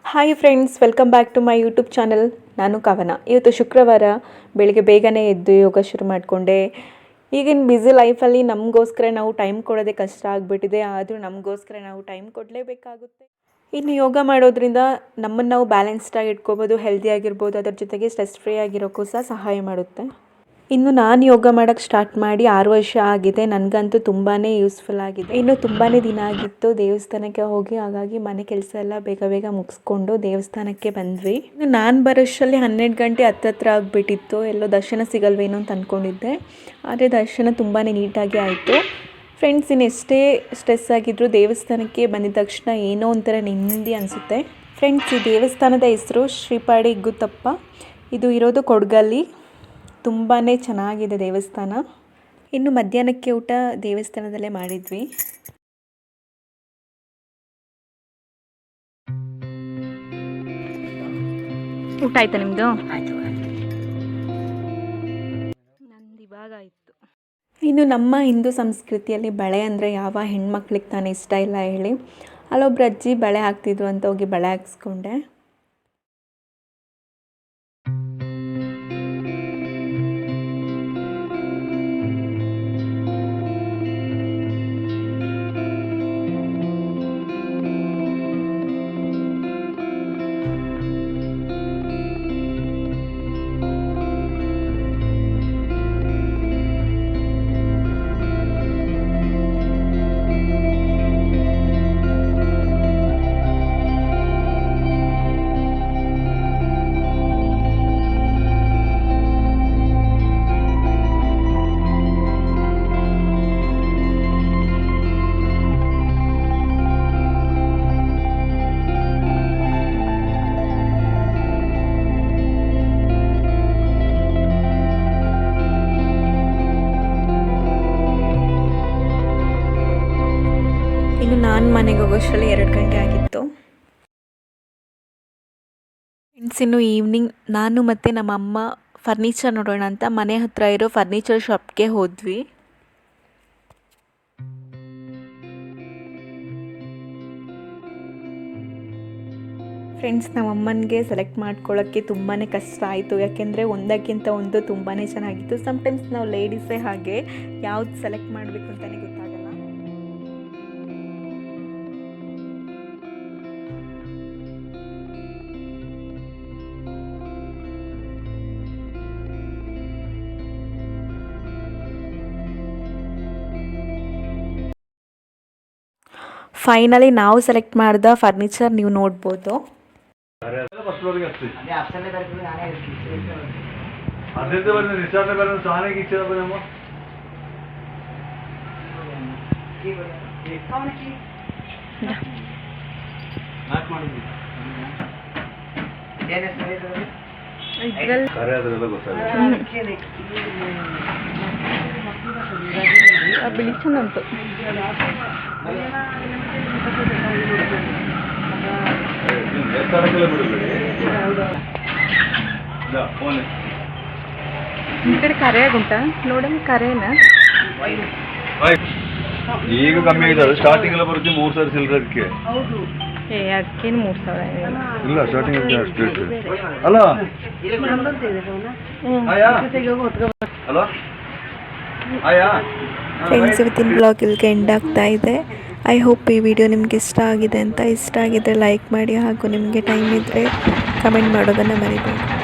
Hi friends, welcome back to my YouTube channel. ನಾನು ಕವನ. ಇವತ್ತು ಶುಕ್ರವಾರ ಬೆಳಿಗ್ಗೆ ಬೇಗನೆ ಎದ್ದು ಯೋಗ ಶುರು ಮಾಡಿಕೊಂಡೆ. ಈಗಿನ ಬ್ಯುಸಿ ಲೈಫಲ್ಲಿ ನಮಗೋಸ್ಕರ ನಾವು ಟೈಮ್ ಕೊಡೋದೇ ಕಷ್ಟ ಆಗಿಬಿಟ್ಟಿದೆ. ಆದರೂ ನಮಗೋಸ್ಕರ ನಾವು ಟೈಮ್ ಕೊಡಲೇಬೇಕಾಗುತ್ತೆ. ಇನ್ನು ಯೋಗ ಮಾಡೋದ್ರಿಂದ ನಮ್ಮನ್ನು ನಾವು ಬ್ಯಾಲೆನ್ಸ್ಡಾಗಿ ಇಟ್ಕೋಬೋದು, ಹೆಲ್ದಿಯಾಗಿರ್ಬೋದು. ಅದರ ಜೊತೆಗೆ ಸ್ಟ್ರೆಸ್ ಫ್ರೀ ಆಗಿರೋಕ್ಕೂ ಸಹ ಸಹಾಯ ಮಾಡುತ್ತೆ. ಇನ್ನು ನಾನು ಯೋಗ ಮಾಡೋಕ್ಕೆ ಸ್ಟಾರ್ಟ್ ಮಾಡಿ 6 ವರ್ಷ ಆಗಿದೆ. ನನಗಂತೂ ತುಂಬಾ ಯೂಸ್ಫುಲ್ ಆಗಿದೆ. ಇನ್ನು ತುಂಬಾ ದಿನ ಆಗಿತ್ತು ದೇವಸ್ಥಾನಕ್ಕೆ ಹೋಗಿ. ಹಾಗಾಗಿ ಮನೆ ಕೆಲಸ ಎಲ್ಲ ಬೇಗ ಬೇಗ ಮುಗಿಸ್ಕೊಂಡು ದೇವಸ್ಥಾನಕ್ಕೆ ಬಂದ್ವಿ. ಇನ್ನು ನಾನು ಬರೋಷ್ಟರಲ್ಲಿ 12 ಗಂಟೆ ಹತ್ತತ್ರ ಆಗಿಬಿಟ್ಟಿತ್ತು. ಎಲ್ಲೋ ದರ್ಶನ ಸಿಗಲ್ವೇನೋ ಅಂತ ಅಂದ್ಕೊಂಡಿದ್ದೆ. ಆದರೆ ದರ್ಶನ ತುಂಬಾ ನೀಟಾಗಿ ಆಯಿತು. ಫ್ರೆಂಡ್ಸ್, ಇನ್ನು ಎಷ್ಟೇ ಸ್ಟ್ರೆಸ್ ಆಗಿದ್ದರೂ ದೇವಸ್ಥಾನಕ್ಕೆ ಬಂದಿದ ತಕ್ಷಣ ಏನೋ ಒಂಥರ ನೆಮ್ಮದಿ ಅನಿಸುತ್ತೆ. ಫ್ರೆಂಡ್ಸ್, ಈ ದೇವಸ್ಥಾನದ ಹೆಸರು ಶ್ರೀಪಾಡಿ ಗುತ್ತಪ್ಪ. ಇದು ಇರೋದು ಕೊಡಗಲ್ಲಿ. ತುಂಬಾ ಚೆನ್ನಾಗಿದೆ ದೇವಸ್ಥಾನ. ಇನ್ನು ಮಧ್ಯಾಹ್ನಕ್ಕೆ ಊಟ ದೇವಸ್ಥಾನದಲ್ಲೇ ಮಾಡಿದ್ವಿ. ಊಟ ಆಯ್ತಾ ನಿಮ್ಮದು? ನಂದು ಇವಾಗ ಆಯಿತು. ಇನ್ನು ನಮ್ಮ ಹಿಂದೂ ಸಂಸ್ಕೃತಿಯಲ್ಲಿ ಬಳೆ ಅಂದರೆ ಯಾವ ಹೆಣ್ಮಕ್ಳಿಗೆ ತಾನೇ ಇಷ್ಟ ಇಲ್ಲ ಹೇಳಿ. ಅಲ್ಲೊಬ್ರು ಅಜ್ಜಿ ಬಳೆ ಹಾಕ್ತಿದ್ರು ಅಂತ ಹೋಗಿ ಬಳೆ ಹಾಕ್ಸ್ಕೊಂಡೆ. ಇನ್ನು ನಾನು ಮನೆಗೆ ಹೋಗೋಷ್ಟರಲ್ಲಿ 2 ಗಂಟೆ ಆಗಿತ್ತು. ಫ್ರೆಂಡ್ಸ್, ಇನ್ನು ಈವ್ನಿಂಗ್ ನಾನು ಮತ್ತು ನಮ್ಮ ಅಮ್ಮ ಫರ್ನಿಚರ್ ನೋಡೋಣ ಅಂತ ಮನೆ ಹತ್ತಿರ ಇರೋ ಫರ್ನಿಚರ್ ಶಾಪ್ಗೆ ಹೋದ್ವಿ. ಫ್ರೆಂಡ್ಸ್, ನಮ್ಮ ಅಮ್ಮನಿಗೆ ಸೆಲೆಕ್ಟ್ ಮಾಡ್ಕೊಳ್ಳೋಕ್ಕೆ ತುಂಬಾ ಕಷ್ಟ ಆಯಿತು. ಯಾಕೆಂದರೆ ಒಂದಕ್ಕಿಂತ ಒಂದು ತುಂಬಾ ಚೆನ್ನಾಗಿತ್ತು. ಸಮ್ಟೈಮ್ಸ್ ನಾವು ಲೇಡೀಸೇ ಹಾಗೆ, ಯಾವ್ದು ಸೆಲೆಕ್ಟ್ ಮಾಡಬೇಕು ಅಂತಲೇ ಗೊತ್ತಾಗಲ್ಲ. ಫೈನಲಿ ನಾವು ಸೆಲೆಕ್ಟ್ ಮಾಡಿದ ಫರ್ನಿಚರ್ ನೀವು ನೋಡ್ಬೋದು. ಬಿಳಿ ಚೆಂದಂತು. ಈ ಕಡೆ ಕರೆಯಾಗುಂಟಾ ನೋಡೋಣ. ಕರೆನ ಈಗ ಕಮ್ಮಿ ಆಗಿದೆ. ಸ್ಟಾರ್ಟಿಂಗ್ ಎಲ್ಲ ಬರುತ್ತೆ 3,000 ಸಿಲ್ಲರೆ ಅದಕ್ಕೆ. ಅದಕ್ಕೇನು 3,000 ಇಲ್ಲ, ಸ್ಟಾರ್ಟಿಂಗ್ ಅಷ್ಟು ಅಲ್ಲ. ಫ್ರೆಂಡ್ಸ್, ಇವತ್ತಿನ ಬ್ಲಾಗ್ ಇಲ್ಲಿಗೆ ಎಂಡ್ ಆಗ್ತಾ ಇದೆ. ಐ ಹೋಪ್ ಈ ವಿಡಿಯೋ ನಿಮಗೆ ಇಷ್ಟ ಆಗಿದೆ ಅಂತ. ಇಷ್ಟ ಆಗಿದ್ದರೆ ಲೈಕ್ ಮಾಡಿ, ಹಾಗೂ ನಿಮಗೆ ಟೈಮ್ ಇದ್ದರೆ ಕಮೆಂಟ್ ಮಾಡೋದನ್ನು ಮರಿಬೇಡಿ.